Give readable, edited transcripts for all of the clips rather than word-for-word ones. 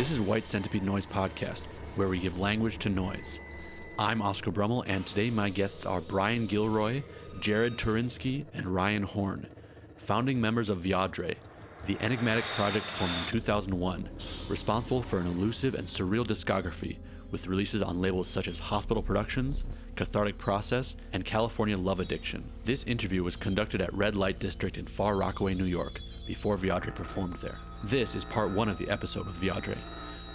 This is White Centipede Noise Podcast, where we give language to noise. I'm Oscar Brummel, and today my guests are Bryan Gilroy, Jared Turinsky, and Ryan Horn, founding members of VIODRE, the enigmatic project formed in 2001, responsible for an elusive and surreal discography with releases on labels such as Hospital Productions, Cathartic Process, and California Love Addiction. This interview was conducted at Red Light District in Far Rockaway, New York, before VIODRE performed there. This is part one of the episode with VIODRE.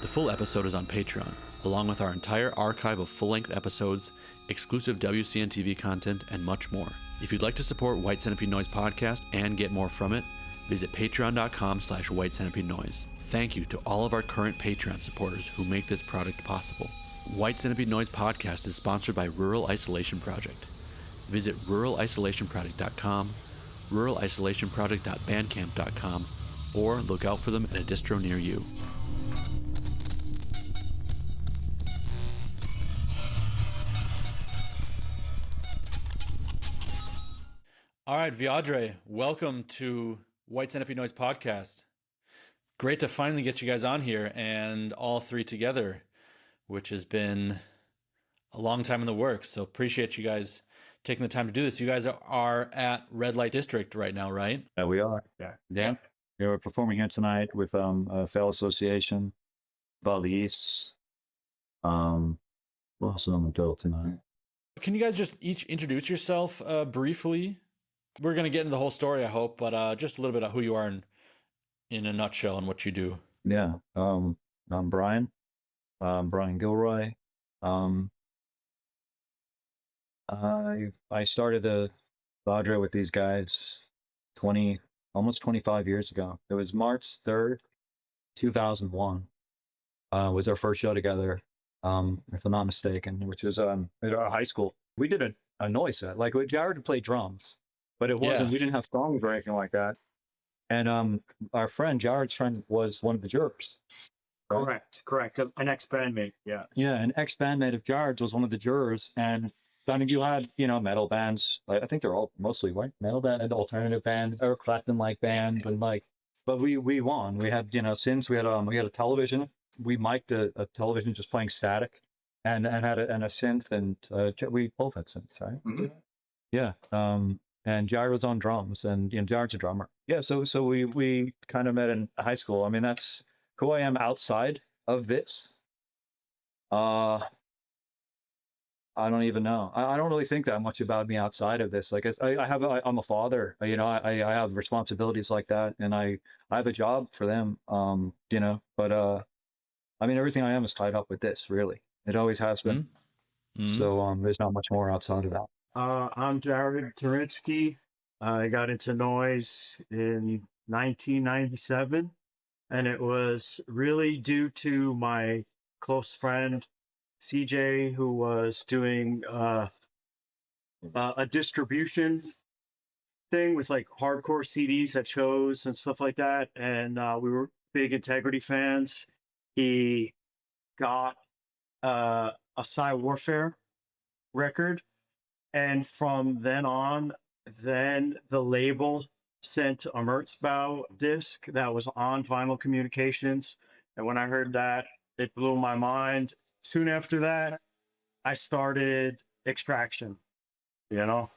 The full episode is on Patreon, along with our entire archive of full-length episodes, exclusive WCN TV content, and much more. If you'd like to support White Centipede Noise Podcast and get more from it, visit patreon.com/White Centipede Noise. Thank you to all of our current Patreon supporters who make this project possible. White Centipede Noise Podcast is sponsored by Rural Isolation Project. Visit ruralisolationproject.com, ruralisolationproject.bandcamp.com, or look out for them at a distro near you. All right, VIODRE, welcome to White Centipede Noise Podcast. Great to finally get you guys on here and all three together, which has been a long time in the works. So appreciate you guys taking the time to do this. You guys are at Red Light District right now, right? We are. Yeah. We're performing here tonight with a fellow association, Valise. We're also on the bill tonight. Can you guys just each introduce yourself briefly? We're going to get into the whole story, I hope, but just a little bit of who you are in a nutshell and what you do. Yeah. I'm Bryan. Bryan Gilroy. I started the VIODRE with these guys almost 25 years ago. It was March 3rd, 2001. Was our first show together, if I'm not mistaken, which was at our high school. We did a noise set. Like Jared would play drums, but it wasn't. Yeah. We didn't have songs or anything like that. And our friend, Jared's friend, was one of the jurors. Right? Correct. An ex-bandmate, yeah. Yeah, an ex-bandmate of Jared's was one of the jurors. And I mean, you had, metal bands. I think they're all mostly white metal band and alternative band, or Clapton-like band. But we won. We had, synths. We had a television. We mic'd a television just playing static and had a synth. And we both had synths, right? Mm-hmm. Yeah. And Jared was on drums, and Jared's a drummer. Yeah, so we kind of met in high school. I mean, that's who I am outside of this. I don't even know. I don't really think that much about me outside of this. Like I'm a father. I have responsibilities like that, and I have a job for them. But I mean, everything I am is tied up with this. Really, it always has been. Mm-hmm. So there's not much more outside of that. I'm Jared Turinsky. I got into noise in 1997, and it was really due to my close friend, CJ, who was doing a distribution thing with like hardcore CDs at shows and stuff like that. And we were big Integrity fans. He got a Psy Warfare record. And from then on, the label sent a Merzbow disc that was on Vinyl Communications. And when I heard that, it blew my mind. Soon after that, I started Extraction, and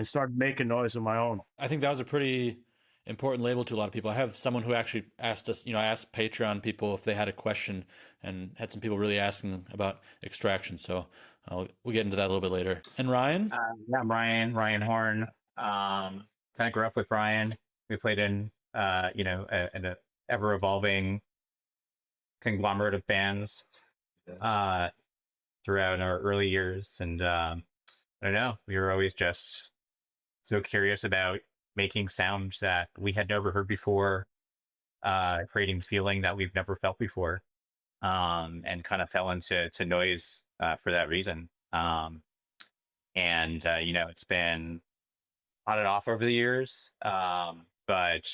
started making noise of my own. I think that was a pretty important label to a lot of people. I have someone who actually asked us, I asked Patreon people if they had a question, and had some people really asking about Extraction. So we'll get into that a little bit later. And Ryan? Yeah, Ryan Horn. Kind of grew up with Ryan. We played in, an ever-evolving conglomerate of bands throughout our early years. And I don't know, we were always just so curious about making sounds that we had never heard before, creating feeling that we've never felt before, and kind of fell into noise for that reason. It's been on and off over the years, but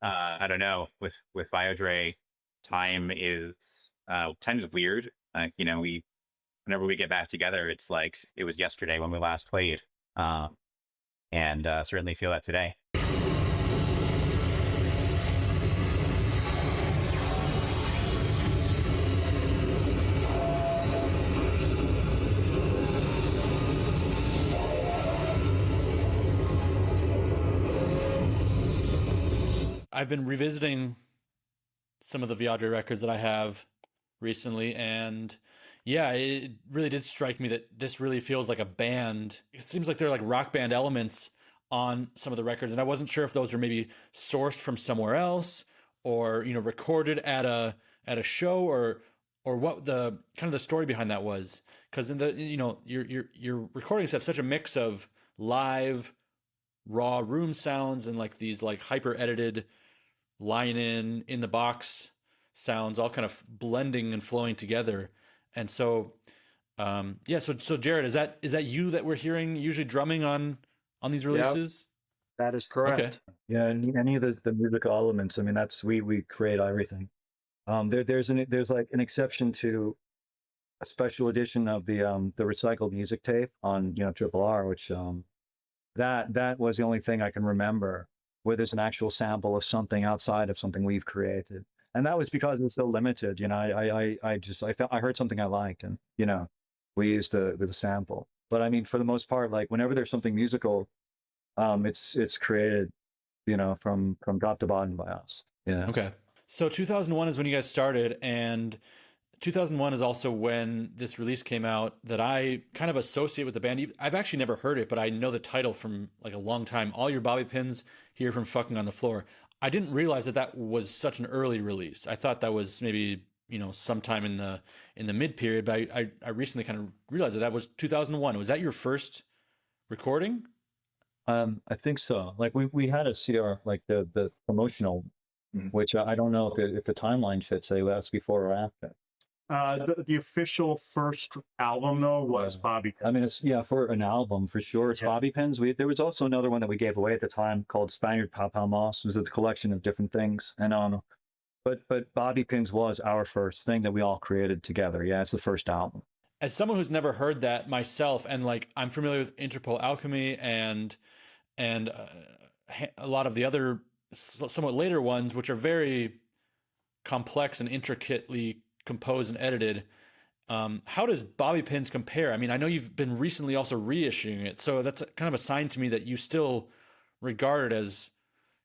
I don't know, with VIODRE, time is weird. Whenever we get back together, it's like it was yesterday when we last played, and certainly feel that today. I've been revisiting some of the VIODRE records that I have recently, and yeah, it really did strike me that this really feels like a band. It seems like there are like rock band elements on some of the records, and I wasn't sure if those are maybe sourced from somewhere else or recorded at a show or what the kind of the story behind that was. Because in the your recordings have such a mix of live raw room sounds and like these like hyper edited line in the box sounds all kind of blending and flowing together. And so so Jared, is that you that we're hearing usually drumming on these releases? That is correct. Okay. Yeah, and any of the musical elements. I mean, that's we create everything. There's like an exception to a special edition of the recycled music tape on Triple R, which that was the only thing I can remember where there's an actual sample of something outside of something we've created, and that was because it was so limited. I heard something I liked, and we used the sample. But I mean, for the most part, like whenever there's something musical, it's created, from top to bottom by us. Yeah. Okay. So 2001 is when you guys started, and 2001 is also when this release came out that I kind of associate with the band. I've actually never heard it, but I know the title from like a long time. All Your Bobby Pins Here from Fucking on the Floor. I didn't realize that was such an early release. I thought that was maybe sometime in the mid period, but I recently kind of realized that was 2001. Was that your first recording? I think so. Like we had a CR, like the promotional, which I don't know if the timeline fits. Say that's before or after. The official first album though was Bobby Pins. I mean, it's for an album for sure. It's Bobby Pins. There was also another one that we gave away at the time called Spaniard Pau Pau Moss. It was a collection of different things, and but Bobby Pins was our first thing that we all created together. Yeah, it's the first album. As someone who's never heard that myself, and like I'm familiar with Interpol Alchemi and a lot of the other somewhat later ones, which are very complex and intricately composed and edited. How does Bobby Pins compare? I mean, I know you've been recently also reissuing it, so that's kind of a sign to me that you still regard it as,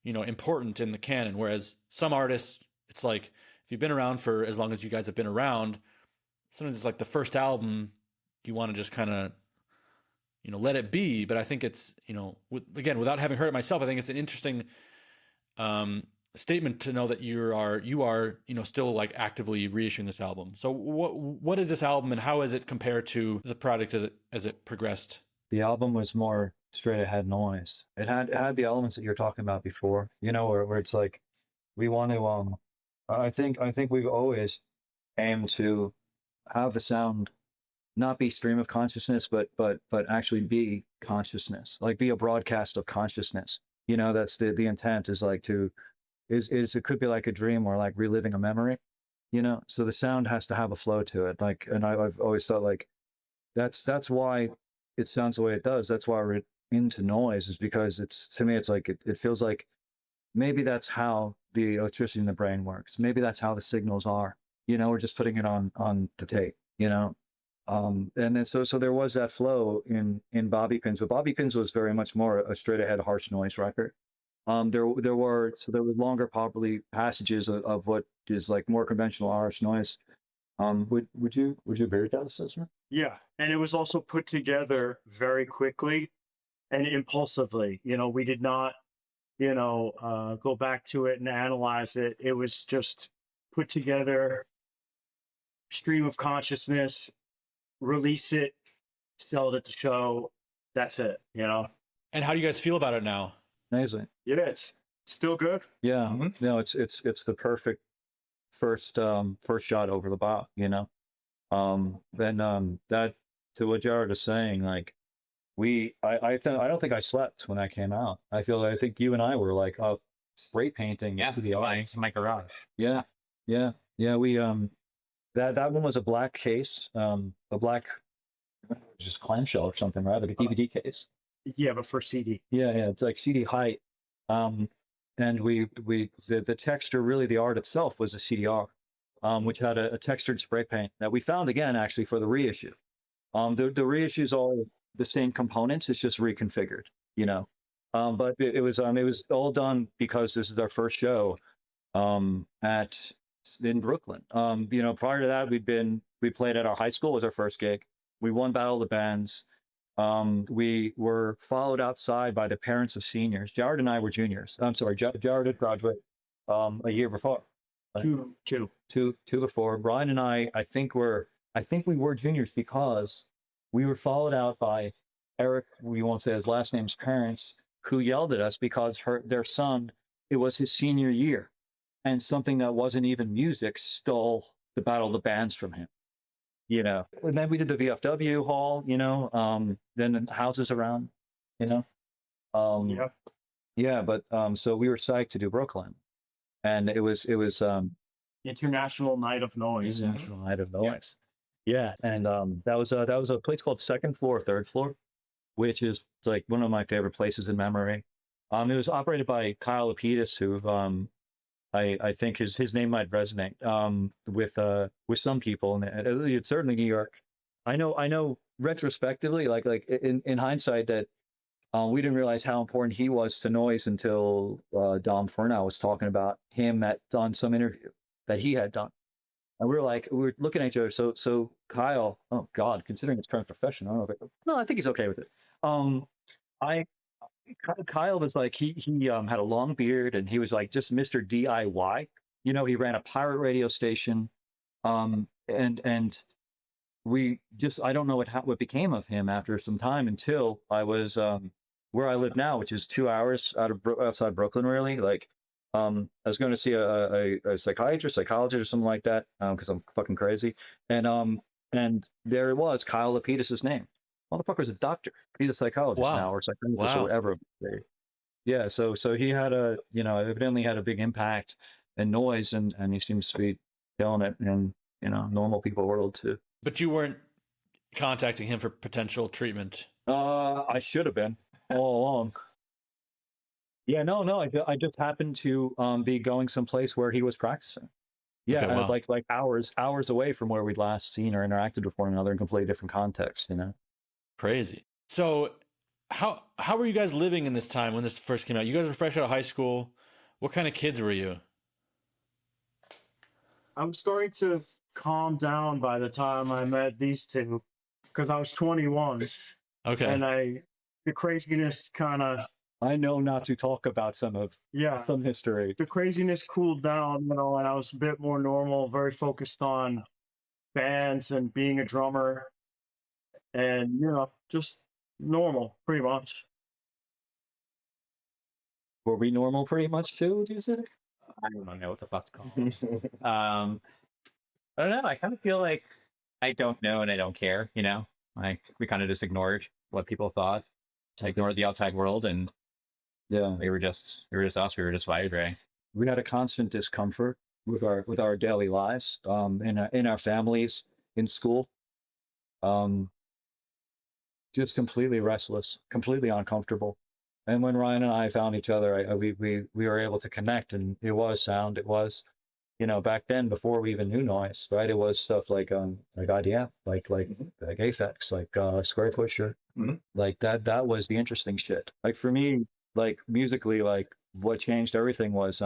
important in the canon. Whereas some artists, it's like if you've been around for as long as you guys have been around, sometimes it's like the first album you want to just kind of, let it be. But I think it's, again, without having heard it myself, I think it's an interesting statement to know that you are still like actively reissuing this album. So what is this album, and how is it compared to the product as it progressed? The album was more straight ahead noise. It had the elements that you're talking about before, where it's like we want to I think we've always aimed to have the sound not be stream of consciousness, but actually be consciousness, like be a broadcast of consciousness. That's the intent, is like is it could be like a dream or like reliving a memory, so the sound has to have a flow to it. Like, and I've always thought like that's why it sounds the way it does. That's why we're into noise, is because to me it's like it feels like maybe that's how the electricity in the brain works. Maybe that's how the signals are. We're just putting it on the tape. And then so there was that flow in Bobby Pins, but Bobby Pins was very much more a straight ahead harsh noise record. There were longer probably passages of what is like more conventional harsh noise. Would you agree with that assessment? Yeah, and it was also put together very quickly and impulsively. We did not go back to it and analyze it. It was just put together, stream of consciousness, release it, sell it at the show. That's it, And how do you guys feel about it now? Amazing. Yeah, it's still good. Yeah. Mm-hmm. No, it's the perfect first shot over the bow, Then that, to what Jared is saying, like I don't think I slept when that came out. I think you and I were like spray painting to the eye. My garage. Yeah. We that one was a black case, a black just clamshell or something, right? Like a DVD case. Yeah, but for CD. Yeah, it's like CD height. And the texture, really the art itself was a CDR, which had a textured spray paint that we found again actually for the reissue. The reissues all the same components, it's just reconfigured, But it was all done because this is our first show in Brooklyn. Prior to that, we played at our high school, was our first gig. We won Battle of the Bands. We were followed outside by the parents of seniors. Jared and I were juniors. I'm sorry, Jared had graduated a year before. Two before. Bryan and I think we were juniors because we were followed out by Eric, we won't say his last name's parents, who yelled at us because their son, it was his senior year, and something that wasn't even music stole the Battle of the Bands from him. And then we did the VFW hall, then houses around, yeah, but so we were psyched to do Brooklyn, and it was International Night of Noise. International Night of Noise. Yeah, and that was a place called Second Floor, Third Floor, which is like one of my favorite places in memory. It was operated by Kyle Lapidus, who I think his name might resonate with some people, and it's certainly New York. I know retrospectively, like in hindsight, that we didn't realize how important he was to noise until Dom Furnow was talking about him on some interview that he had done. And we were looking at each other. So Kyle, oh God, considering his current profession, I don't know no, I think he's okay with it. Kyle was like, he had a long beard, and he was like just Mr. DIY. He ran a pirate radio station, and we just, I don't know what became of him after some time until I was where I live now, which is 2 hours outside Brooklyn, really. Like, I was going to see a psychiatrist, psychologist, or something like that, because I'm fucking crazy. And there it was, Kyle Lapidus' name. Motherfucker's a doctor. He's a psychologist now, or psychologist, or whatever. Yeah, so he had evidently had a big impact in noise, and he seems to be killing it in normal people world too. But you weren't contacting him for potential treatment. I should have been all along. Yeah, no. I just happened to be going someplace where he was practicing. Yeah, Okay, wow. like hours away from where we'd last seen or interacted with one another in completely different context. Crazy. So, how were you guys living in this time when this first came out? You guys were fresh out of high school. What kind of kids were you? I'm starting to calm down by the time I met these two, because I was 21. Okay. And the craziness kind of... I know not to talk about some history. The craziness cooled down, and I was a bit more normal, very focused on bands and being a drummer, and just normal, pretty much. Were we normal pretty much too, would you say? I don't know what the fuck's called. I don't know. I kind of feel like I don't know and I don't care, Like, we kind of just ignored what people thought. I ignored the outside world, and yeah, we were just us. We were just VIODRE. We had a constant discomfort with our daily lives, in our families, in school. Just completely restless, completely uncomfortable. And when Ryan and I found each other, we were able to connect, and it was sound. It was, back then, before we even knew noise, right? It was stuff like IDM, like Aphex, like Square Pusher, like that was the interesting shit. Like for me, like musically, like what changed everything was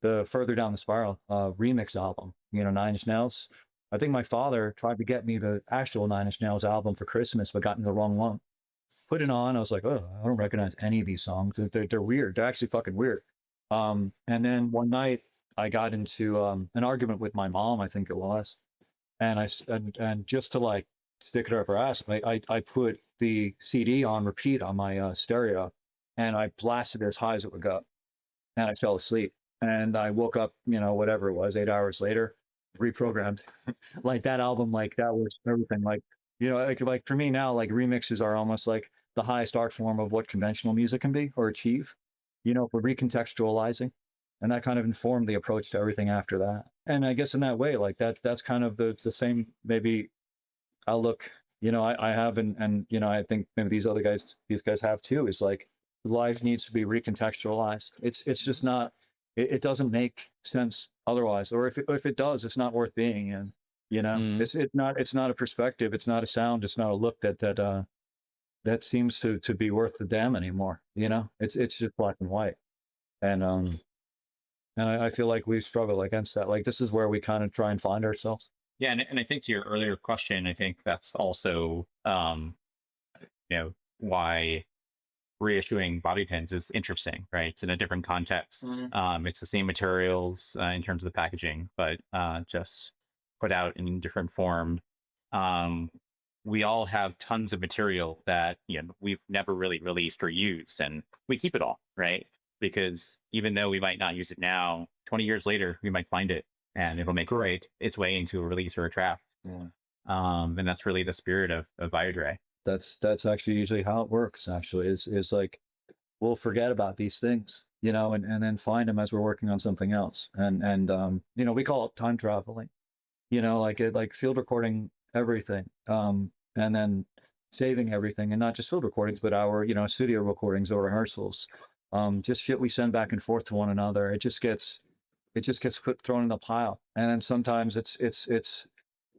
the Further Down the Spiral remix album. 9 Inch Nails. I think my father tried to get me the actual 9 Inch Nails album for Christmas, but got me the wrong one. Put it on, I was like, oh, I don't recognize any of these songs. They're weird. They're actually fucking weird. And then one night I got into an argument with my mom, I think it was, and just to like stick it up her ass, I put the CD on repeat on my stereo, and I blasted it as high as it would go, and I fell asleep. And I woke up, whatever it was, 8 hours later, reprogrammed. Like that album, like that was everything. Like, like for me now, like remixes are almost like the highest art form of what conventional music can be or achieve, for recontextualizing. And that kind of informed the approach to everything after that. And I guess in that way, like that's kind of the same maybe outlook, I have, and I think maybe these guys have too, is like life needs to be recontextualized. It's just not, it doesn't make sense otherwise. Or if it does, it's not worth being in. It's not a perspective, it's not a sound, it's not a look that that seems to be worth the damn anymore. You know, it's just black and white. And I feel like we struggle against that. Like, this is where we kind of try and find ourselves. Yeah, and I think to your earlier question, I think that's also why reissuing body pins is interesting, right? It's in a different context. It's the same materials in terms of the packaging, but just put out in different form. We all have tons of material that we've never really released or used, and we keep it all, right? Because even though we might not use it now, 20 years later, we might find it and it'll make its way into a release or a draft. Yeah. And that's really the spirit of VIODRE. That's actually usually how it works. Actually, is like we'll forget about these things, and then find them as we're working on something else. And we call it time traveling. Like field recording everything, and then saving everything, and not just field recordings, but our studio recordings or rehearsals. Just shit we send back and forth to one another. It just gets thrown in the pile, and then sometimes it's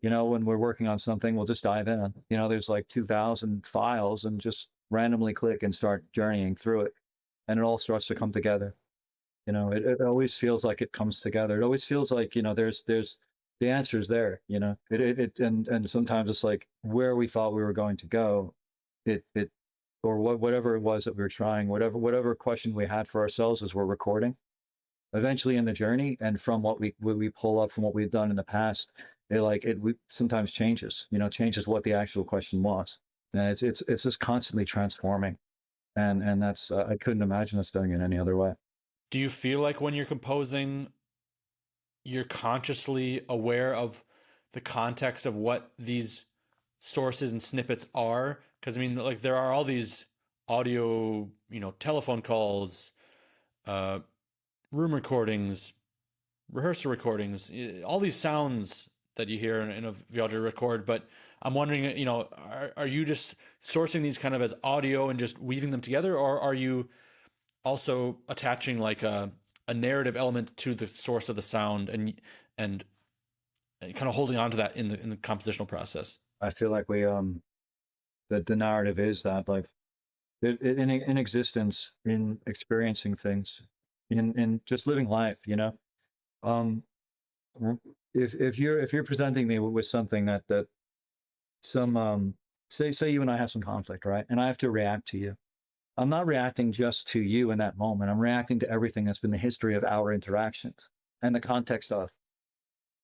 when we're working on something, we'll just dive in. There's like 2,000 files, and just randomly click and start journeying through it, and it all starts to come together. It always feels like it comes together. It always feels like there's the answer's there. And sometimes it's like where we thought we were going to go, or whatever it was that we were trying, whatever question we had for ourselves as we're recording, eventually in the journey, and from what we pull up from what we've done in the past, we sometimes changes what the actual question was, and it's just constantly transforming, and that's I couldn't imagine us doing it any other way. Do you feel like when you're composing, you're consciously aware of the context of what these sources and snippets are? Because I mean, like, there are all these audio, telephone calls, room recordings, rehearsal recordings, all these sounds that you hear in a VIODRE record. But I'm wondering, are you just sourcing these kind of as audio and just weaving them together, or are you also attaching like a narrative element to the source of the sound and kind of holding on to that in the compositional process? I feel like we the narrative is that, like, in existence, in experiencing things, in just living life, if you're presenting me with something that some say you and I have some conflict, right, and I have to react to you, I'm not reacting just to you in that moment. I'm reacting to everything that's been the history of our interactions and the context of,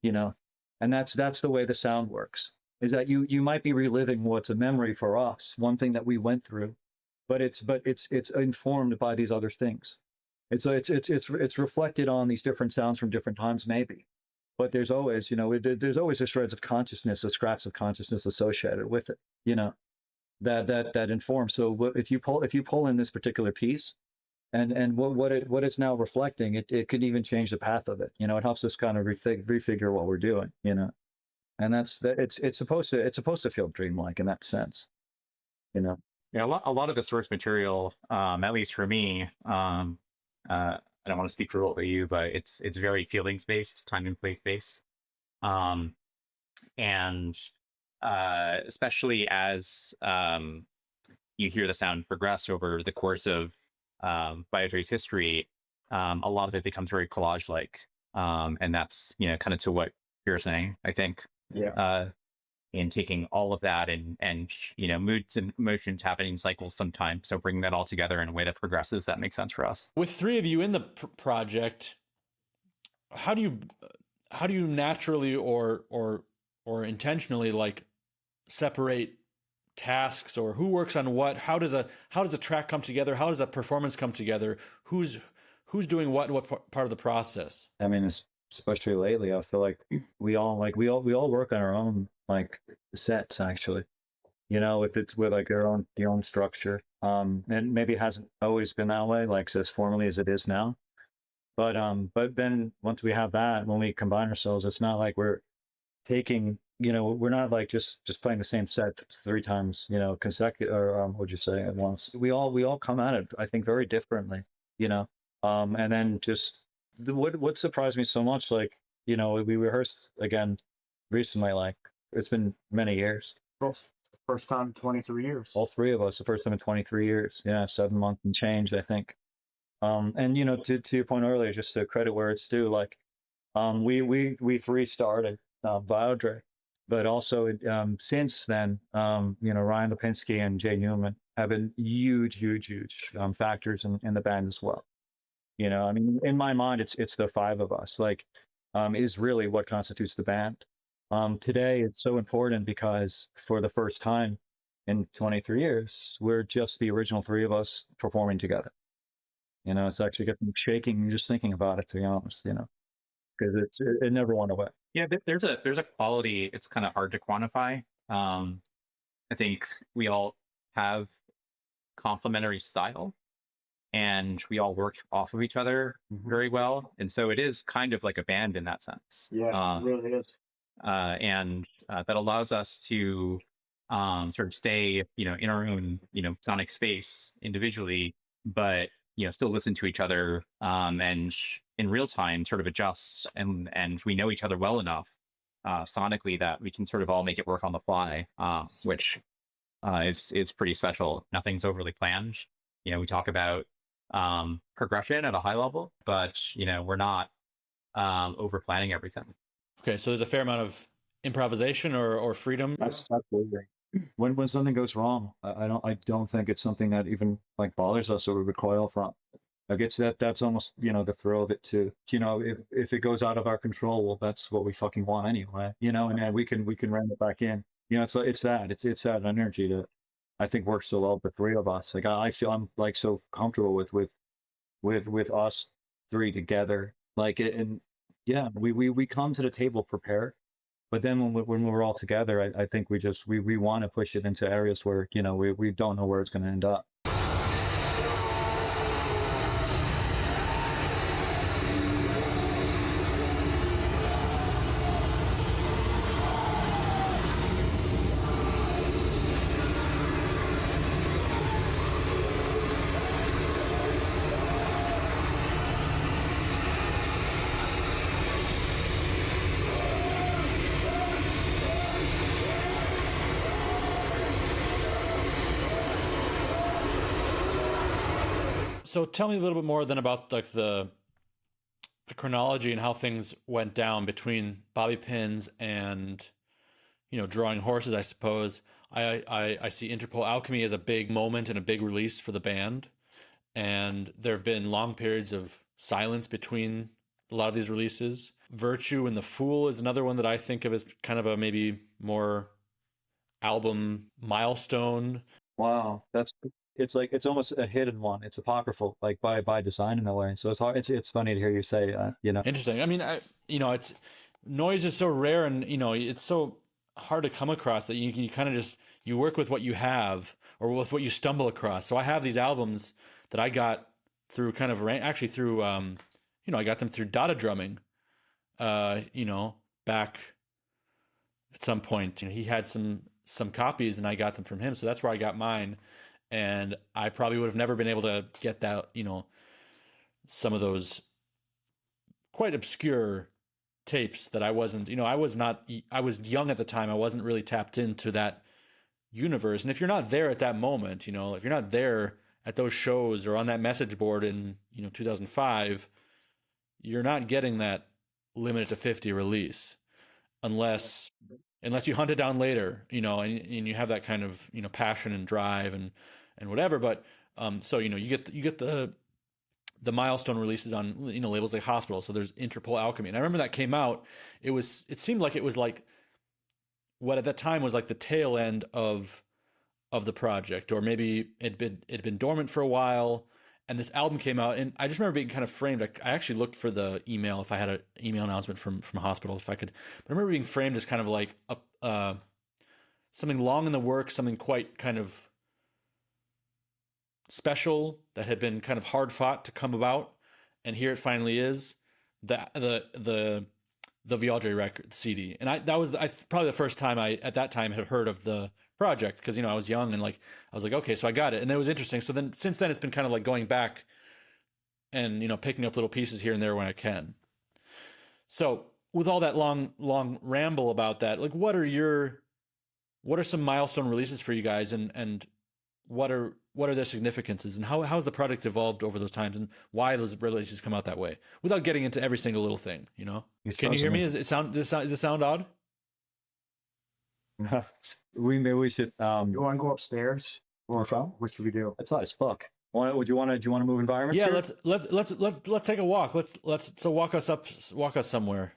and that's the way the sound works. Is that you might be reliving what's a memory for us, one thing that we went through, but it's informed by these other things. And so it's reflected on these different sounds from different times, maybe. But there's always, there's always the shreds of consciousness, the scraps of consciousness associated with it, that informs. So if you pull in this particular piece, and what it's now reflecting, it could even change the path of it. It helps us kind of refigure what we're doing, and it's supposed to feel dreamlike in that sense, Yeah, a lot of the source material, at least for me, I don't want to speak for all of you, but it's very feelings based, time and place based, and especially as you hear the sound progress over the course of VIODRE's history, a lot of it becomes very collage like, and that's kind of to what you're saying, I think. Yeah. In taking all of that and moods and emotions happening in cycles sometimes, so bringing that all together in a way that progresses, that makes sense for us. With three of you in the project, how do you naturally or intentionally, like, separate tasks, or who works on what? How does a track come together? How does a performance come together? Who's doing what in what part of the process? I mean, especially lately, I feel like we all work on our own, like, sets, actually, if it's with like your own structure, and maybe it hasn't always been that way, like as formally as it is now, but then once we have that, when we combine ourselves, it's not like we're taking, we're not like just playing the same set 3 times, consecutive, or what'd you say, at once. We all come at it, I think, very differently, and then just what surprised me so much, like, we rehearsed again recently, like, it's been many years, First time in 23 years. All three of us, the first time in 23 years. Yeah, 7 months and change, I think. And to your point earlier, just to credit where it's due, like, we three started VIODRE, but also since then, Ryan Lipinski and Jay Newman have been huge factors in the band as well. I mean, in my mind, it's the five of us, like, is really what constitutes the band. Today, it's so important because for the first time in 23 years, we're just the original three of us performing together. It's actually getting shaking just thinking about it, to be honest, because it never went away. Yeah, there's a quality. It's kind of hard to quantify. I think we all have complementary style, and we all work off of each other very well, and so it is kind of like a band in that sense. Yeah, it really is. And that allows us to sort of stay, in our own, sonic space individually, but still listen to each other, and in real time sort of adjust, and we know each other well enough sonically that we can sort of all make it work on the fly, which is pretty special. Nothing's overly planned. We talk about progression at a high level, but we're not over planning everything. Okay, so there's a fair amount of improvisation or freedom. Absolutely. When something goes wrong, I don't think it's something that even like bothers us or we recoil from. I guess that's almost the thrill of it too. If it goes out of our control, well, that's what we fucking want anyway. And then we can ram it back in. It's that energy that I think works so well with the three of us. Like I feel I'm like so comfortable with us three together. Like and yeah, we come to the table prepared. But then when we're all together, I think we want to push it into areas where we don't know where it's going to end up. So tell me a little bit more then about like the chronology and how things went down between bobby pins and drawing horses. I suppose I see Interpol Alchemi as a big moment and a big release for the band, and there have been long periods of silence between a lot of these releases. Virtue and the Fool is another one that I think of as kind of a maybe more album milestone. Wow, it's almost a hidden one. It's apocryphal, like by design in a way. So it's hard. It's funny to hear you say that. Interesting. I mean, it's noise is so rare, and it's so hard to come across that you kind of just you work with what you have or with what you stumble across. So I have these albums that I got through kind of actually through I got them through data drumming. Back at some point, he had some copies and I got them from him, so that's where I got mine. And I probably would have never been able to get that, some of those quite obscure tapes that I wasn't, I was young at the time. I wasn't really tapped into that universe. And if you're not there at that moment, if you're not there at those shows or on that message board in, 2005, you're not getting that limited to 50 release unless you hunt it down later, and you have that kind of, passion and drive and whatever. But so you get the milestone releases on labels like Hospital. So there's Interpol Alchemi, and I remember that came out. It seemed like it was like what at that time was like the tail end of the project, or maybe it'd been dormant for a while. And this album came out, and I just remember being kind of framed. I actually looked for the email if I had an email announcement from Hospital if I could. But I remember being framed as kind of like something long in the works, something quite kind of special that had been kind of hard fought to come about, and here it finally is, the VIODRE record CD. And that was probably the first time I at that time had heard of the project, because I was young and I was like, okay, so I got it, and it was interesting. So then since then it's been kind of like going back and picking up little pieces here and there when I can. So with all that long ramble about that, like what are your what are some milestone releases for you guys, and what are their significances, and how has the product evolved over those times, and why those releases come out that way, without getting into every single little thing, you know? Can you hear me? Does it sound odd? Maybe we should. You want to go upstairs? Or what should we do? It's hot as fuck. Do you want to move environments? Yeah, here? let's take a walk. Let's walk us somewhere.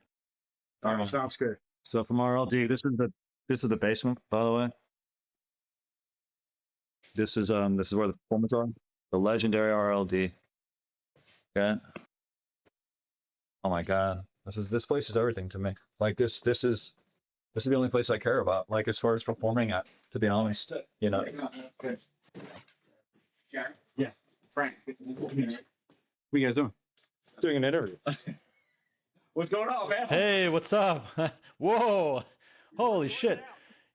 All right, sounds good. So from RLD, this is the basement, by the way. This is where the performers are. The legendary RLD. Okay. Oh my god, this place is everything to me. Like this is the only place I care about. Like as far as performing at, to be honest, you know. Okay. Jared? Yeah. Frank. What are you guys doing? Doing an interview. What's going on, man? Hey, what's up? Whoa, holy shit!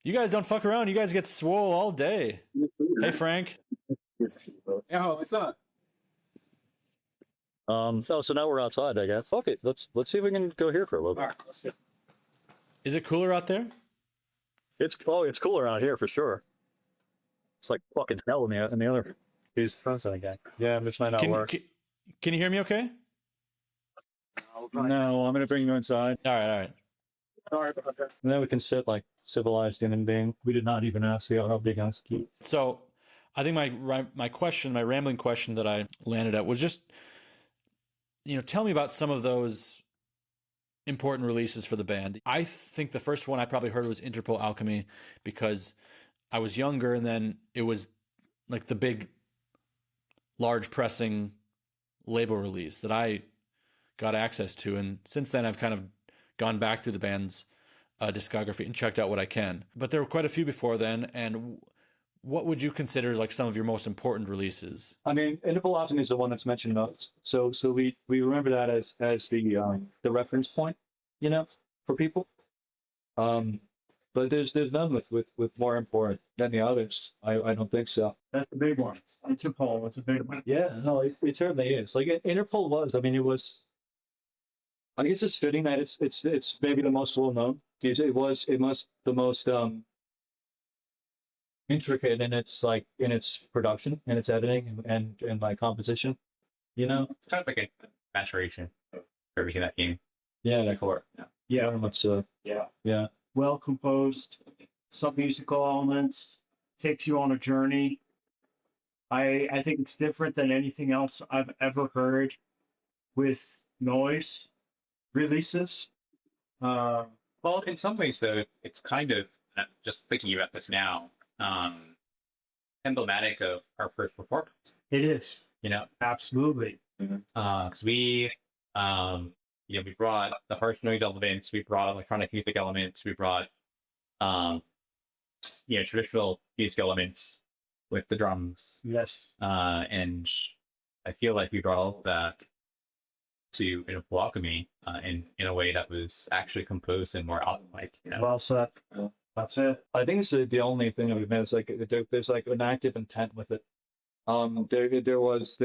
You guys don't fuck around. You guys get swole all day. Hey, Frank. Oh, what's up? So now we're outside, I guess. Okay, let's see if we can go here for a little bit. All right, let's go. Is it cooler out there? It's cooler out here for sure. It's like fucking hell in the other. He's frozen again. Yeah, this might not work. Can you hear me okay? No, I'm gonna bring you inside. All right. Sorry about that. And then we can sit like civilized human being. We did not even ask the big guys. So I think my rambling question that I landed at was just, tell me about some of those important releases for the band. I think the first one I probably heard was Interpol Alchemi, because I was younger, and then it was like the big, large pressing label release that I got access to. And since then I've kind of gone back through the band's discography and checked out what I can. But there were quite a few before then. And what would you consider like some of your most important releases? I mean, Interpol Alchemi is the one that's mentioned most. So we remember that as the reference point, for people. But there's none with more important than the others. I don't think so. That's the big one. Interpol, it's a big one. Yeah, no, it certainly is. Like Interpol was. I mean, it was. I guess it's fitting that it's maybe the most well known. It was the most intricate in its production and its editing and like composition. It's kind of like a maturation of everything that came. Yeah, that core. Yeah. Very much so. Yeah. Well composed, some musical elements, takes you on a journey. I think it's different than anything else I've ever heard with noise releases. Well, in some ways, though, it's kind of, just thinking about this now, emblematic of our first performance. It is. Absolutely. Because we brought the harsh noise elements, we brought electronic music elements, we brought, traditional music elements with the drums. Yes. And I feel like we brought all of that to Interpol Alchemi in a way that was actually composed and more album-like. Well said. That's it. I think it's the only thing that we've made. It's like there's like an active intent with it. There was,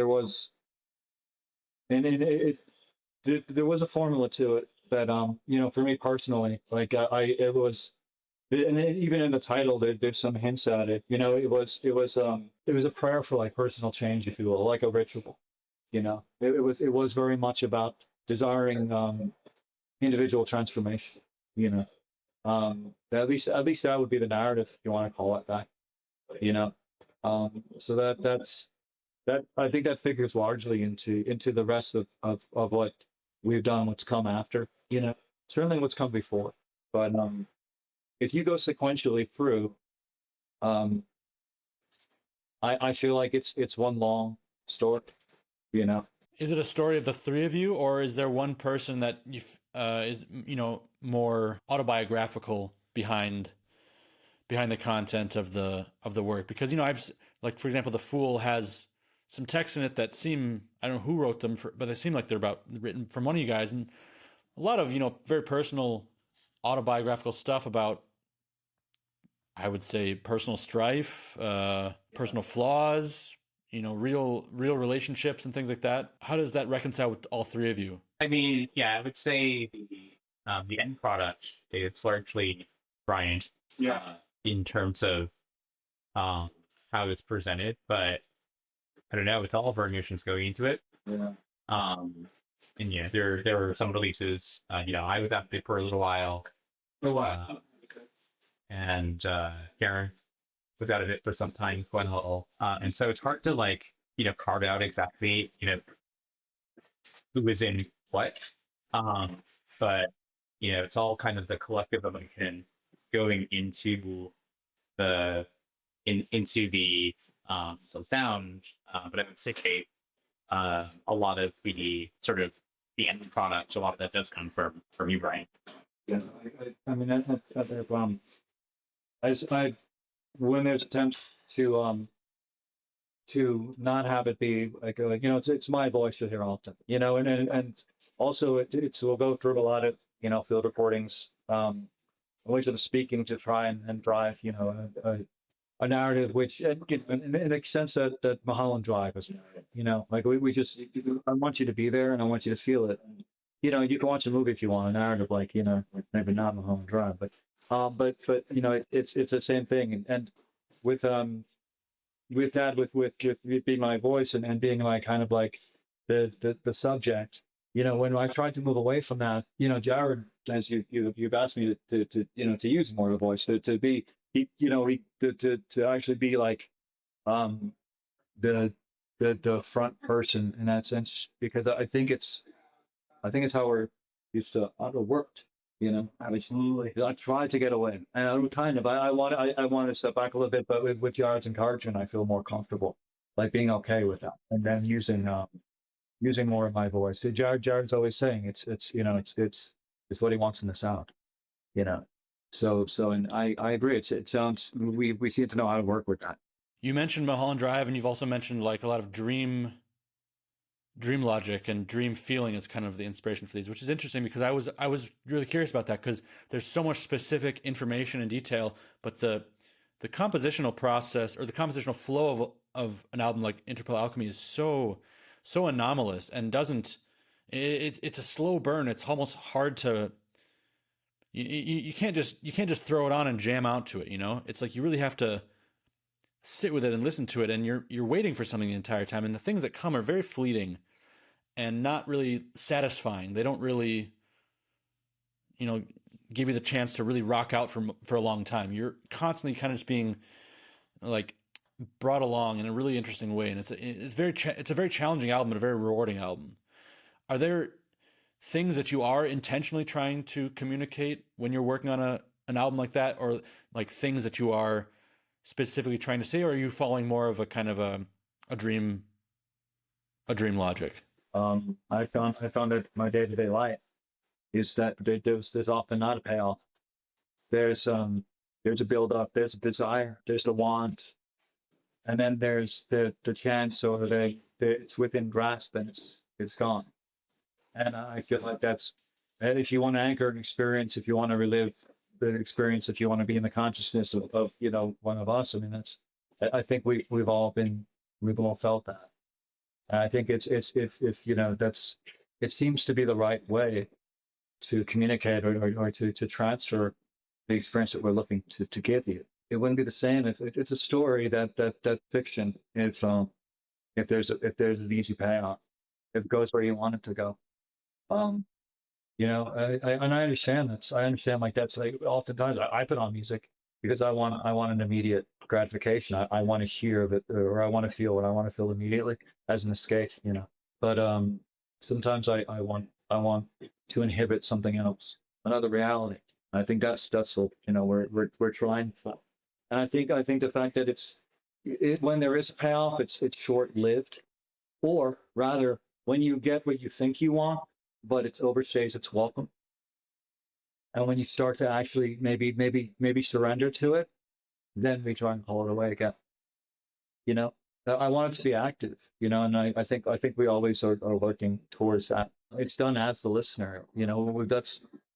and there was a formula to it that for me personally, like it was, and even in the title there's some hints at it. It was a prayer for like personal change, if you will, like a ritual. It was very much about desiring individual transformation. At least that would be the narrative, if you want to call it that. So that's I think that figures largely into the rest of what we've done, what's come after. Certainly what's come before. But if you go sequentially through, I feel like it's one long story. Is it a story of the three of you, or is there one person that is more autobiographical behind the content of the work? Because I've, like, for example, The Fool has some texts in it that seem, I don't know who wrote them, but they seem like they're written from one of you guys, and a lot of very personal autobiographical stuff about, I would say, personal strife, personal flaws, real relationships and things like that. How does that reconcile with all three of you? I mean, yeah, I would say the end product is largely Bryan. Yeah. in terms of how it's presented, but I don't know. It's all of our emotions going into it. Yeah. And yeah, there were some releases. I was out there for a little while. And Karen was out of it for some time as well. And so it's hard to carve out exactly who was in what. But it's all kind of the collective emotion going into the into the sound. But I would say a lot of the sort of the end product, a lot of that does come from you, Bryan. Yeah, I mean, I when there's attempts to not have it be like it's my voice you'll hear often, and also it's we'll go through a lot of field recordings, always sort of speaking to try and drive a narrative which in a sense that Mulholland Drive is, like we just I want you to be there and I want you to feel it. You can watch a movie if you want a narrative maybe not Mulholland Drive, but it's the same thing, and with that with it being my voice and being like kind of like the subject, when I tried to move away from that, Jared, as you've asked me to use more of a voice to be to actually be like the front person in that sense, because I think it's how we're used to underworked. Absolutely. I tried to get away, and I want to step back a little bit, but with yards and cartridge, I feel more comfortable, like being okay with that, and then using more of my voice. So Jared's always saying it's what he wants in the sound, and I agree. It sounds we seem to know how to work with that. You mentioned Mulholland Drive, and you've also mentioned like a lot of dream logic and dream feeling is kind of the inspiration for these, which is interesting because I was really curious about that, because there's so much specific information and detail, but the compositional process or the compositional flow of an album like Interpol Alchemi is so anomalous and it's a slow burn. It's almost hard to you can't just throw it on and jam out to it. It's like you really have to sit with it and listen to it, and you're waiting for something the entire time, and the things that come are very fleeting and not really satisfying. They don't really give you the chance to really rock out for a long time. You're constantly kind of just being like brought along in a really interesting way, and it's a very challenging album and a very rewarding album. Are there things that you are intentionally trying to communicate when you're working on an album like that, or like things that you are specifically trying to say, or are you following more of a kind of a dream logic? I found that my day-to-day life is that there's often not a payoff. There's a build-up, there's a desire, there's the want, and then there's the chance, or it's within grasp and it's gone. And I feel like and if you want to anchor an experience, if you want to relive the experience, if you want to be in the consciousness of one of us, I mean I think we've all felt that. And I think it's if it seems to be the right way to communicate or to transfer the experience that we're looking to give you. It wouldn't be the same if it's a story that fiction, if there's an easy payoff, if it goes where you want it to go. And I understand that. I understand like that's like oftentimes I put on music because I want an immediate gratification. I want to hear that, or I want to feel what I want to feel immediately as an escape. But sometimes I want to inhibit something else, another reality. And I think that's we're trying for. And I think the fact that when there is a payoff, it's short lived, or rather when you get what you think you want, but it overstays its welcome. And when you start to actually maybe surrender to it, then we try and pull it away again. I want it to be active, and I think we always are working towards that. It's done as the listener,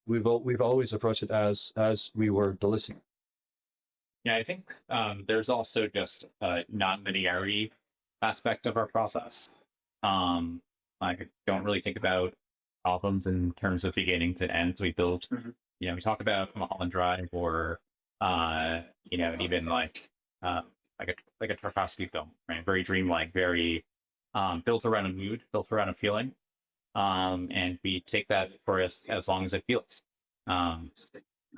we've always approached it as we were the listener. Yeah, I think there's also just a non-linearity aspect of our process. I don't really think about albums in terms of beginning to end. We build, we talk about Mulholland Drive or And even like a Tarkovsky film, right? Very dreamlike, very built around a mood, built around a feeling. And we take that for us as long as it feels. Um,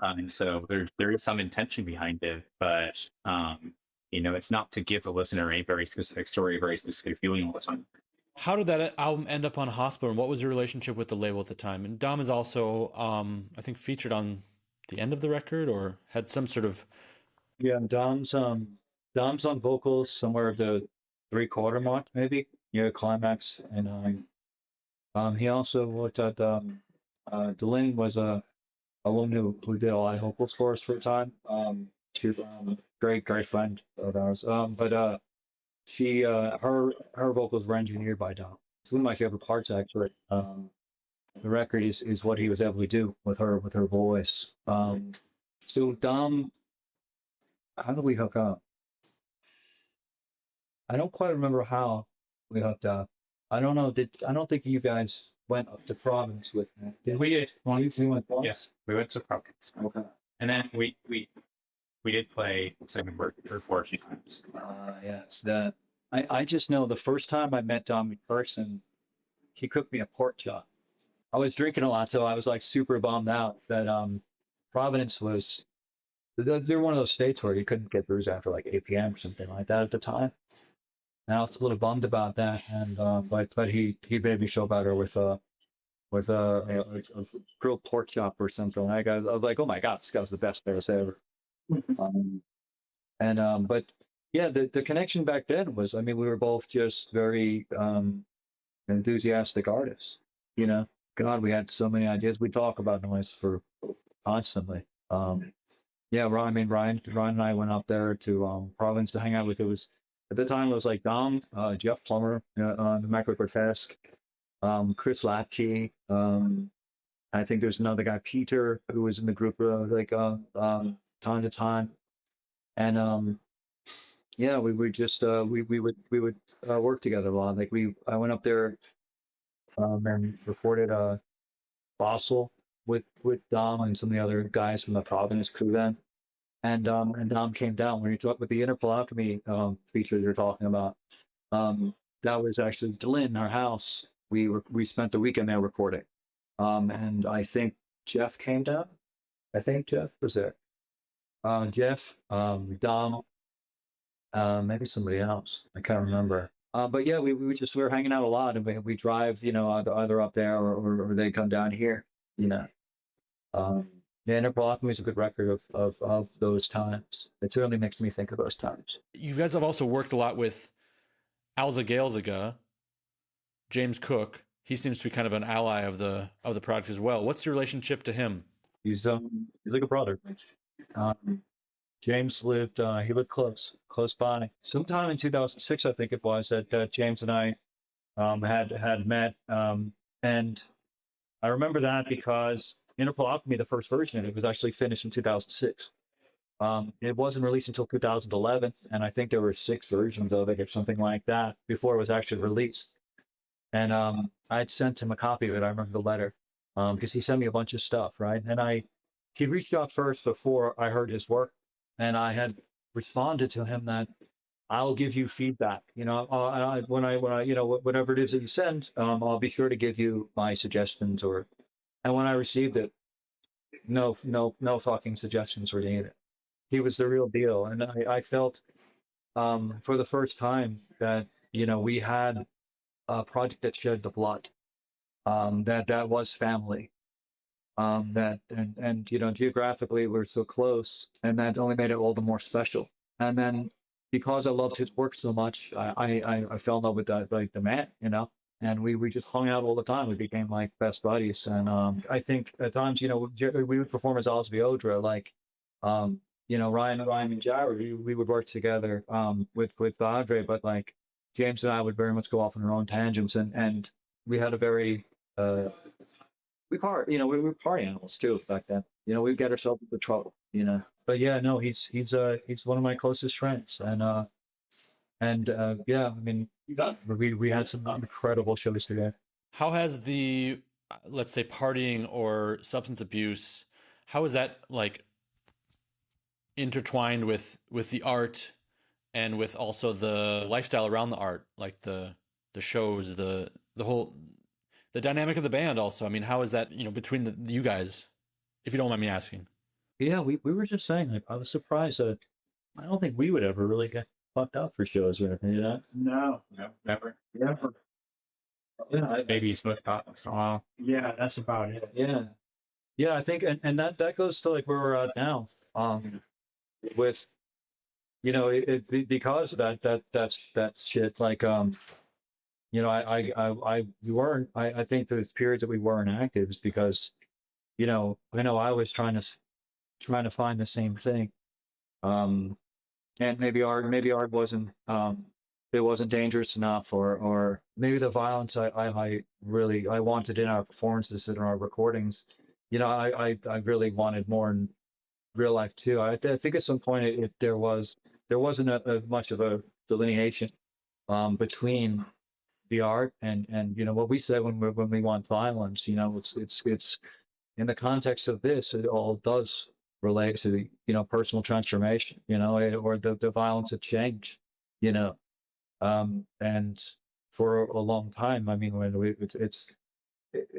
and so there is some intention behind it, but it's not to give the listener a very specific story, a very specific feeling all the time. How did that album end up on Hospital, and what was your relationship with the label at the time? And Dom is also, I think, featured on the end of the record, or had some sort of. Yeah, Dom's on vocals somewhere at the 3/4 mark, maybe. Yeah, climax. And he also worked at Delin was a woman who did a lot of vocals for us for a time. She's great friend of ours. But she her vocals were engineered by Dom. It's one of my favorite parts actually. The record is what he was able to do with her voice. So Dom, how did we hook up? I don't quite remember how we hooked up. I don't know. I don't think you guys went up to Providence with me. Did we? did. We went once? Yes, we went to Providence. Okay. And then we did play Sigmundberg for a few times. Yes. That I just know the first time I met Dom in person, he cooked me a pork chop. I was drinking a lot, so I was like super bummed out that Providence was. They're one of those states where you couldn't get booze after like 8 p.m. or something like that at the time. And I was a little bummed about that, and but he made me feel better with a grilled pork chop or something. I was like, oh my god, this guy's the best bass ever. But yeah, the connection back then was, I mean, we were both just very enthusiastic artists. God, we had so many ideas. We talk about noise for constantly. Yeah, Ryan and I went up there to Providence to hang out with. It was at the time it was like Dom, Jeff Plummer, the Macro Grotesque, Chris Lapke. I think there's another guy, Peter, who was in the group time to time, and yeah, we would just we would work together a lot. Like I went up there and recorded Fossil with Dom and some of the other guys from the Providence crew then. And Dom came down when you talk with the Interpol Alchemi feature you're talking about. That was actually Delin, our house. We spent the weekend there recording. And I think Jeff came down. I think Jeff was there. Jeff, Dom, maybe somebody else. I can't remember. But yeah, we were hanging out a lot, and we drive, either up there or they come down here. Yeah, Interpol Alchemi is a good record of those times. It certainly makes me think of those times. You guys have also worked a lot with Alza Galzaga, James Cook. He seems to be kind of an ally of the project as well. What's your relationship to him? He's like a brother. James he lived close by. Sometime in 2006, I think it was, that James and I had met, and I remember that because Interpol Alchemi, the first version of it, was actually finished in 2006. It wasn't released until 2011, and I think there were 6 versions of it or something like that before it was actually released. And I had sent him a copy of it. I remember the letter because he sent me a bunch of stuff, right? And he reached out first before I heard his work, and I had responded to him that I'll give you feedback. When I whatever it is that you send, I'll be sure to give you my suggestions. And when I received it, no fucking suggestions were needed. He was the real deal, and I felt for the first time that we had a project that shed the blood, that was family, that and geographically we're so close, and that only made it all the more special. And then because I loved his work so much, I fell in love with the man, and we just hung out all the time. We became like best buddies, and I think at times we would perform as VIODRE, like Ryan and Jared, we would work together with VIODRE, but like James and I would very much go off on our own tangents, and we had a very we were party animals too back then. We'd get ourselves into trouble, But yeah, no, he's one of my closest friends, and yeah, I mean, we had some incredible shows together. How has the, let's say, partying or substance abuse, how is that like intertwined with the art and with also the lifestyle around the art, like the shows, the whole the dynamic of the band. Also, I mean, how is that between you guys, if you don't mind me asking? Yeah, we were just saying, like, I was surprised that I don't think we would ever really get fucked up for shows or anything, you know? No. No, never. Never. Yeah, Maybe smoke pot once in a while. Yeah, that's about it. yeah. Yeah, I think, and that goes to like where we're at now. With because of that shit. Like I think those periods that we weren't active is because I know I was trying to find the same thing. And maybe art wasn't it wasn't dangerous enough, or maybe the violence I really I wanted in our performances and our recordings. I really wanted more in real life too. I think at some point there wasn't much of a delineation between the art and what we said when we want violence. It's in the context of this, it all does relate to the personal transformation, or the violence of change, you know. And for a long time, I mean, when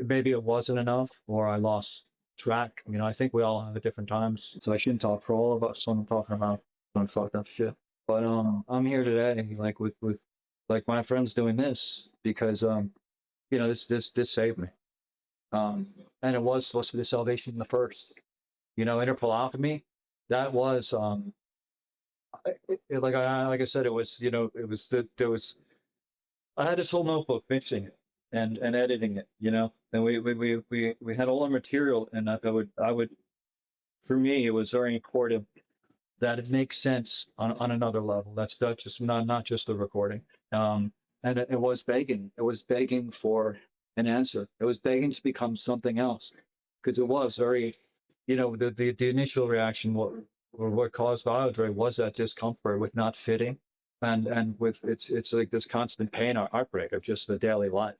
maybe it wasn't enough, or I lost track. I think we all have at different times, so I shouldn't talk for all of us when I'm talking about some fucked up shit. But I'm here today, like with like my friends doing this because this saved me. And it was supposed to be the salvation in the first. Interpol Alchemi, that was like I said, it was there was I had this whole notebook mixing it and editing it, and we had all our material, and I would for me it was very important that it makes sense on another level. That's just not just the recording. And it was begging. It was begging for an answer. It was begging to become something else, because it was very, the initial reaction, what caused VIODRE was that discomfort with not fitting, and with it's like this constant pain or heartbreak of just the daily life,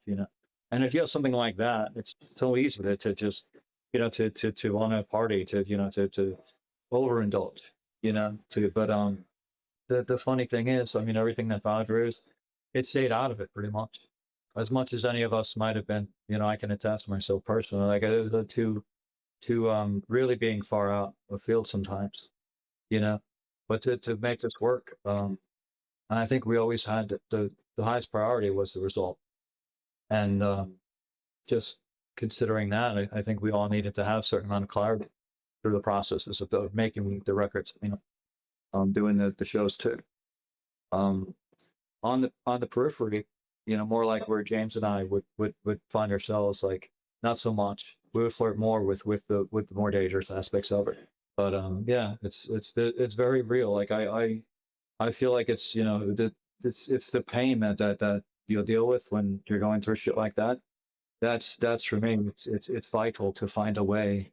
And if you have something like that, it's so easy to just, to want to party, to overindulge, but the funny thing is, I mean, everything that VIODRE is, it stayed out of it pretty much as any of us might have been. I can attest myself personally, like it was to really being far out of field sometimes, but to make this work, and I think we always had the highest priority was the result, and just considering that, I think we all needed to have a certain amount of clarity through the processes of making the records, doing the shows too. On the periphery, more like where James and I would find ourselves, like not so much. We would flirt more with the more dangerous aspects of it. But yeah, it's very real. Like I feel like it's it's the pain that you'll deal with when you're going through shit like that. That's for me. It's vital to find a way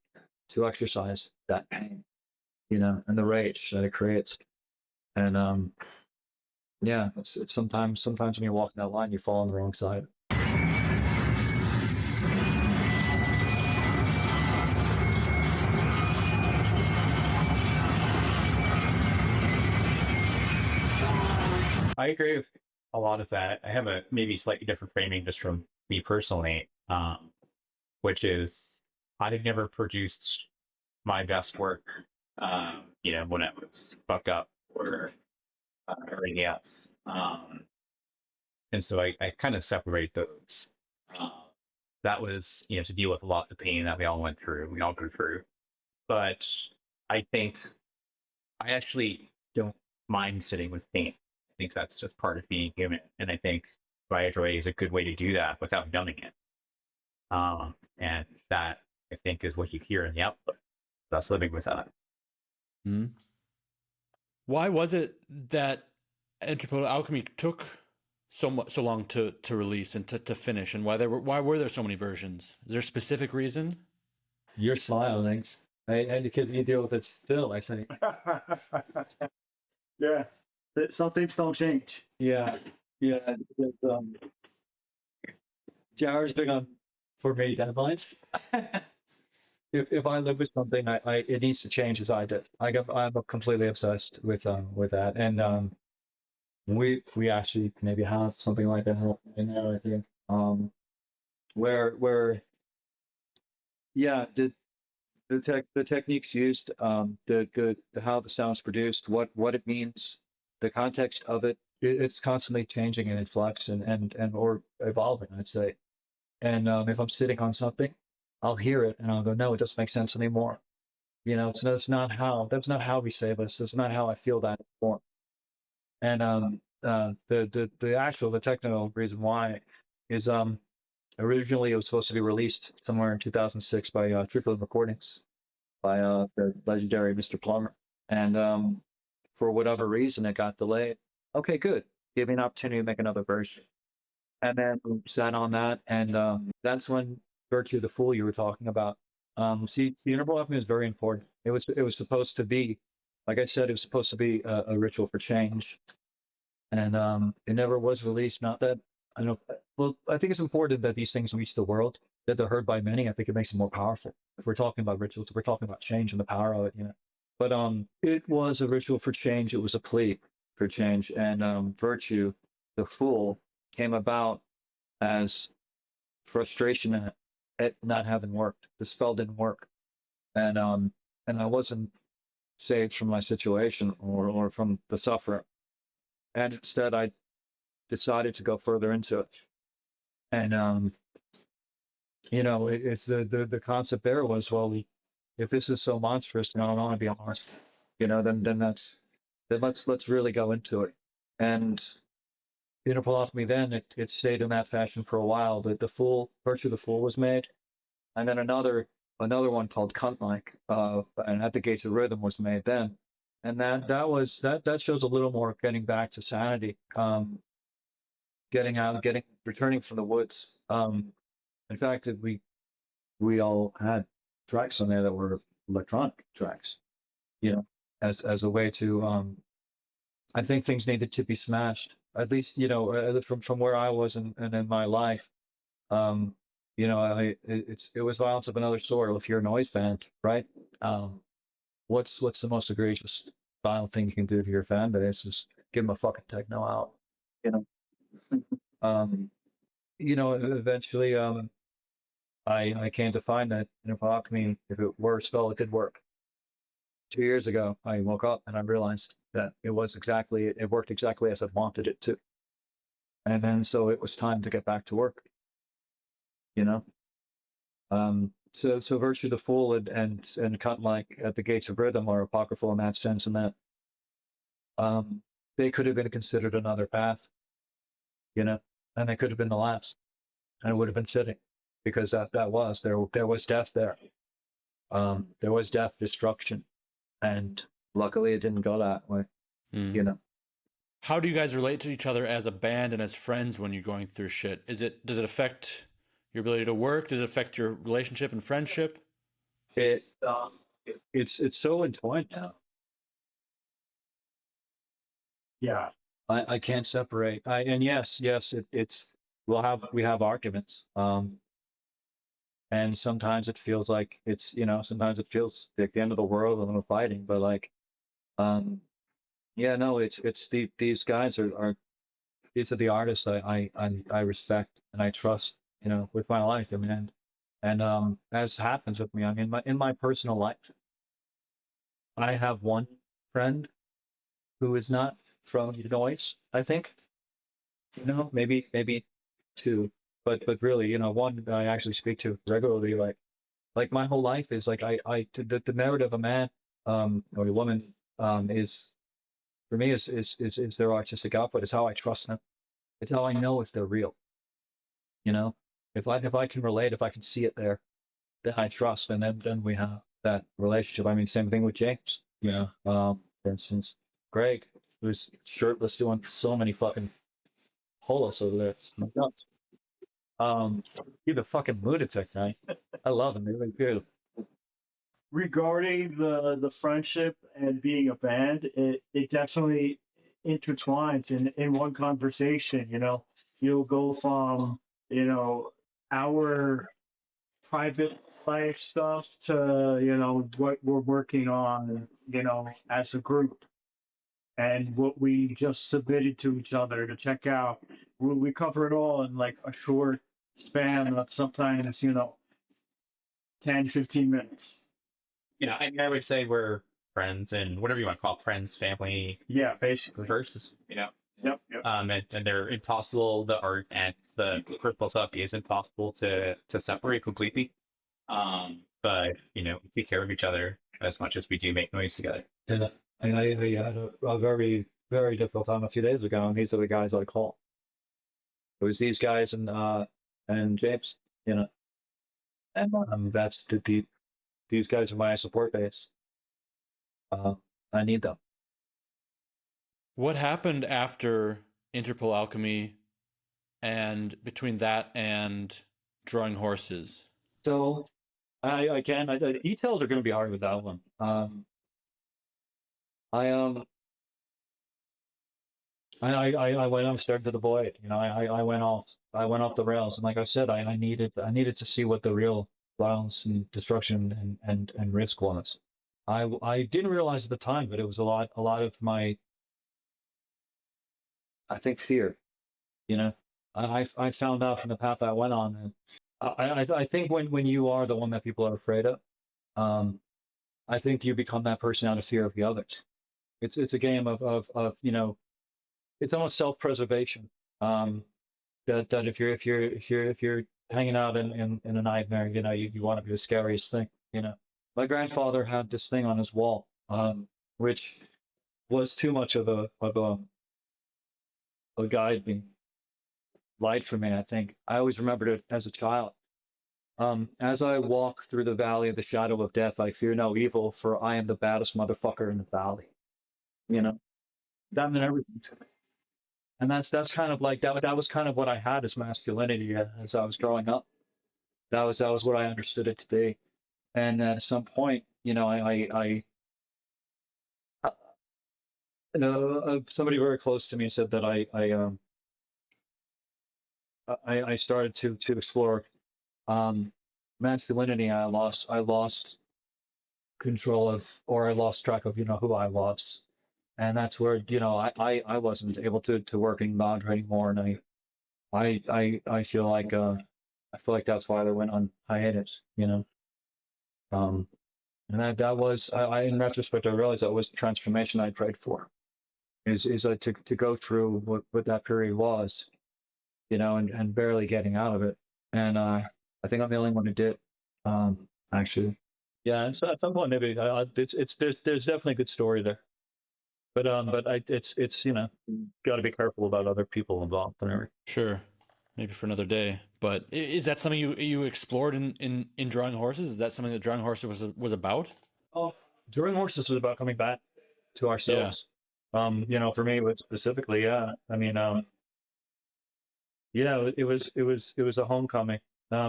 to exercise that pain, and the rage that it creates. And yeah, it's sometimes when you're walking that line, you fall on the wrong side. I agree with a lot of that. I have a maybe slightly different framing just from me personally, which is I had never produced my best work, when I was fucked up or anything else. And so I kind of separate those. That was, to deal with a lot of the pain that we all go through. But I think I actually don't mind sitting with pain. I think that's just part of being human. And I think VIODRE is a good way to do that without numbing it. And that, I think, is what you hear in the output. That's living with that. Mm-hmm. Why was it that Interpol Alchemi took so long to release and to finish, and why were there so many versions? Is there a specific reason? You're smiling, and because you deal with it still, I think. Yeah, some things don't change. Yeah. Jared's big on, for me, deadlines. if I live with something, I it needs to change as I did. I'm completely obsessed with that, and we actually maybe have something like that in there, I think. Where yeah, the techniques used, the how the sound's produced, what it means, the context of it, it's constantly changing and in flux and or evolving, I'd say. And if I'm sitting on something, I'll hear it and I'll go, no, it doesn't make sense anymore. You know, that's not how we say this. That's not how I feel that anymore. And the technical reason why is originally it was supposed to be released somewhere in 2006 by Triple Recordings by the legendary Mr. Plummer, and for whatever reason it got delayed. Okay, good. Give me an opportunity to make another version, and then sat on that, and that's when Virtue of the Fool you were talking about. See, Interpol Alchemi is very important. It was supposed to be, like I said, it was supposed to be a ritual for change, and it never was released. Not that I don't. Well, I think it's important that these things reach the world, that they're heard by many. I think it makes them more powerful. If we're talking about rituals, if we're talking about change and the power of it, you know. But it was a ritual for change. It was a plea for change, and Virtue, the Fool, came about as frustration at it not having worked. The spell didn't work, and I wasn't saved from my situation or from the suffering. And instead, I decided to go further into it. And you know, it's the concept there was, well, if this is so monstrous, and I don't want to be a monster, you know, then let's really go into it. And Interpol Alchemi then it stayed in that fashion for a while. The Fool, Virtue of the Fool was made, and then another one called Cunt Like, and At the Gates of Rhythm was made then, and that shows a little more getting back to sanity, getting out, returning from the woods. In fact, we all had tracks on there that were electronic tracks, you know, as a way to. I think things needed to be smashed. At least, you know, from where I was and in my life, you know, it was violence of another sort. If you're a noise band, right? What's the most egregious violent thing you can do to your fan base is give them a fucking techno out, you know. Um, you know, eventually, I came to find that Interpol Alchemi, if it were a spell, it did work. 2 years ago, I woke up and I realized that it worked exactly as I wanted it to. And then so it was time to get back to work, you know? So Virtue of the Fool and Cunt Like At the Gates of Rhythm are apocryphal in that sense, in that they could have been considered another path, you know, and they could have been the last, and it would have been fitting, because there was death there. There was death, destruction, and luckily it didn't go that way, you know. How do you guys relate to each other as a band and as friends when you're going through shit? Does it affect your ability to work? Does it affect your relationship and friendship? It's so entwined now. Yeah. I can't separate. And yes, it's we have arguments. And sometimes it feels like it's, you know, sometimes it feels like the end of the world and we're fighting, but like, yeah, no, these guys are these are the artists I respect and I trust, you know, with my life. I mean, and as happens with me, I mean, in my personal life, I have one friend who is not from noise, I think, you know, maybe two, but really, you know, one I actually speak to regularly. Like my whole life is like the merit of a man or a woman is, for me, is their artistic output. It's how I trust them. It's how I know if they're real. You know, if I can relate, if I can see it there, then I trust, and then we have that relationship. I mean, same thing with James. You know, for instance, Greg, who's shirtless doing so many fucking holos over there. It's nuts. He's a fucking lunatic, man. I love him. He's really good. Regarding the friendship and being a band, it definitely intertwines in one conversation. You know, you'll go from, you know, our private life stuff to, what we're working on, as a group and what we just submitted to each other to check out. We cover it all in like a short span of sometimes, 10, 15 minutes. Yeah, I would say we're friends and whatever you want to call it, friends, family Yeah, basically. first, Yep. and they're impossible. The art and the personal stuff is impossible to separate completely. But we take care of each other as much as we do make noise together. Yeah. And I had a very, very difficult time a few days ago, and these are the guys I call. It was these guys and James, and that's these guys are my support base. I need them. What happened after Interpol Alchemy and between that and Drawing Horses? So the details are going to be hard with that one. I went off stared to the void. I went off the rails, and like I said, I needed to see what the real violence and destruction and risk was. I didn't realize at the time, but it was a lot of my, I think, fear. I found out from the path I went on, and I think when you are the one that people are afraid of, I think you become that person out of fear of the others. It's a game of it's almost self-preservation. That if you're hanging out in a nightmare, you want to be the scariest thing. My grandfather had this thing on his wall, which was too much of a guide being light for me. I think I always remembered it as a child. As I walk through the valley of the shadow of death, I fear no evil, for I am the baddest motherfucker in the valley. That meant everything to me. And that's kind of like that was kind of what I had as masculinity as I was growing up. That was what I understood it to be. And at some point, somebody very close to me said that I started to explore masculinity. I lost control of, or I lost track of, who I was. And that's where, I wasn't able to work in Madre anymore. And I feel like that's why they went on hiatus, and that was, I in retrospect, I realized that was the transformation I prayed for, is to go through what that period was, and barely getting out of it. And I think I'm the only one who did, actually. Yeah, and so at some point maybe there's definitely a good story there. But it's got to be careful about other people involved and everything. Sure, maybe for another day. But is that something you explored in Drawing Horses? Is that something that Drawing Horses was about? Oh, Drawing Horses was about coming back to ourselves. Yeah. For me, it was specifically, yeah. I mean, yeah, it was a homecoming.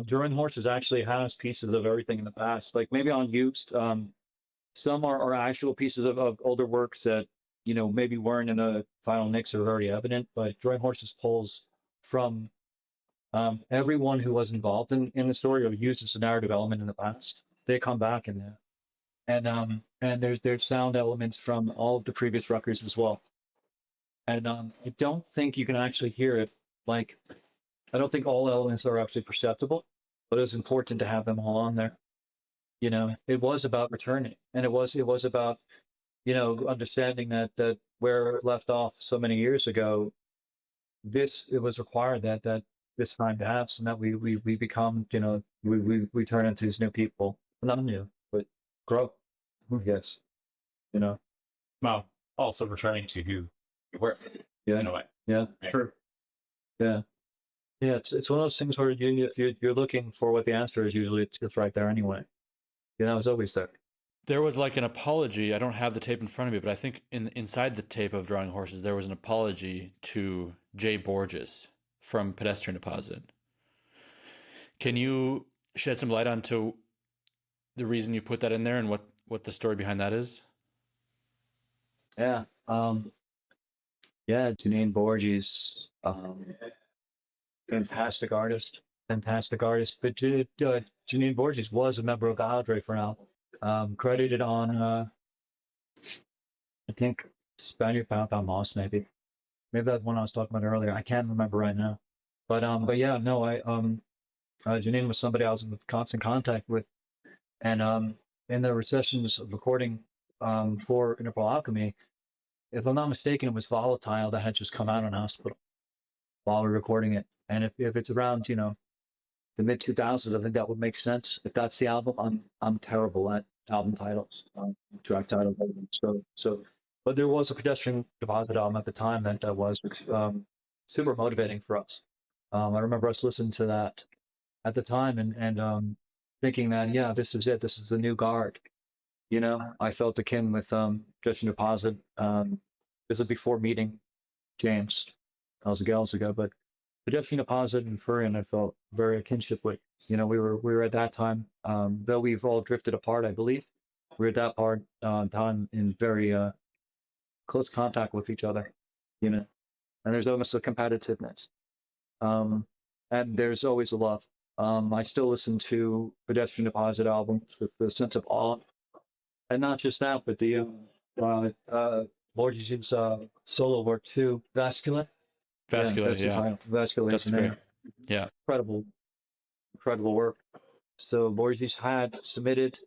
Drawing Horses actually has pieces of everything in the past, like maybe unused. Some are actual pieces of older works that maybe weren't in the final mix or very evident, but Drawing Horses pulls from everyone who was involved in the story or uses a narrative element in the past. They come back in there. And there's sound elements from all of the previous records as well. And I don't think you can actually hear it. Like, I don't think all elements are actually perceptible, but it's important to have them all on there. It was about returning, and it was about understanding that where it left off so many years ago, it was required that this time pass, and that we become, we turn into these new people, not new, but grow, I guess, Well, also returning to who you were, yeah, in a way. yeah, Right. sure, yeah. Yeah, it's one of those things where if you're looking for what the answer is, usually it's right there anyway. It's always there. There was like an apology. I don't have the tape in front of me, but I think inside the tape of Drawing Horses, there was an apology to Jay Borges from Pedestrian Deposit. Can you shed some light onto the reason you put that in there and what the story behind that is? Yeah. Yeah, Janine Borges, fantastic artist. fantastic artist. But Janine Borges was a member of VIODRE for now. Credited on, I think, Spaniard Pound Moss, maybe. Maybe that's one I was talking about earlier. I can't remember right now. But yeah, no, Janine was somebody I was in constant contact with. And in the sessions of recording for Interpol Alchemi, if I'm not mistaken, it was Volatile that had just come out on Hospital while we were recording it. And if it's around, the mid 2000s, I think that would make sense. If that's the album, I'm terrible at album titles, track titles. But there was a Pedestrian Deposit album at the time that was super motivating for us. I remember us listening to that at the time and thinking that, yeah, this is it. This is the new guard. I felt akin with Pedestrian Deposit. This was before meeting James. That was gals ago, but Pedestrian Deposit and Furion I felt very a kinship with. We were at that time, though we've all drifted apart, I believe. We were at that time in very close contact with each other, and there's almost a competitiveness. And there's always a love. I still listen to Pedestrian Deposit albums with a sense of awe. And not just that, but the Borges' solo work too, Vascular. Vascular, yeah. Vascular. That's fair. Yeah. Incredible work. So Borges had submitted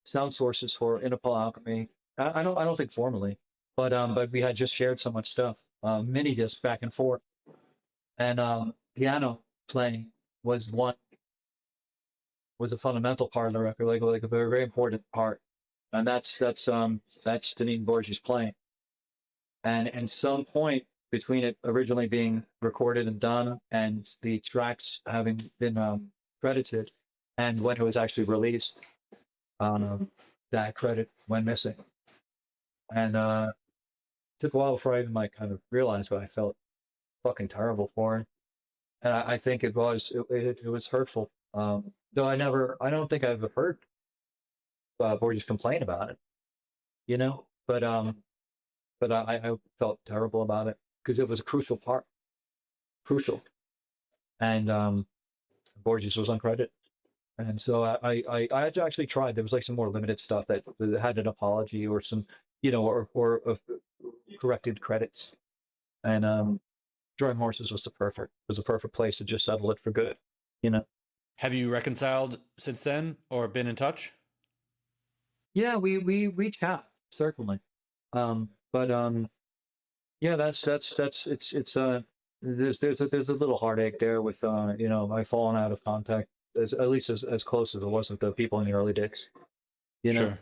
sound sources for Interpol Alchemi. I don't think formally, but we had just shared so much stuff, mini disc back and forth, and piano playing was a fundamental part of the record, like a very, very important part, and that's Janine Borges playing, and at some point between it originally being recorded and done and the tracks having been credited and when it was actually released, that credit went missing. And it took a while before I even kind of realized what I felt fucking terrible for it. And I think it was hurtful. Though I don't think I've ever heard Borges complain about it, but I felt terrible about it because it was a crucial part. And Borges was uncredited. And so I actually tried. There was like some more limited stuff that had an apology or some, or corrected credits. And Drawing Horses was a perfect place to just settle it for good, Have you reconciled since then or been in touch? Yeah, we chat certainly. Yeah, that's it's there's a little heartache there with I've fallen out of contact at least as close as it was with the people in the early days. Sure.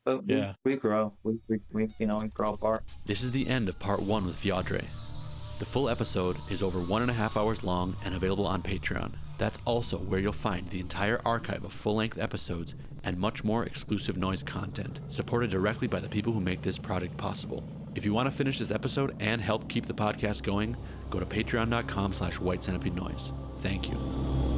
But yeah, we grow. We grow apart. This is the end of part 1 with VIODRE. The full episode is over 1.5 hours long and available on Patreon. That's also where you'll find the entire archive of full-length episodes and much more exclusive noise content, supported directly by the people who make this project possible. If you want to finish this episode and help keep the podcast going, go to patreon.com/whitecentipedeNoise. Thank you.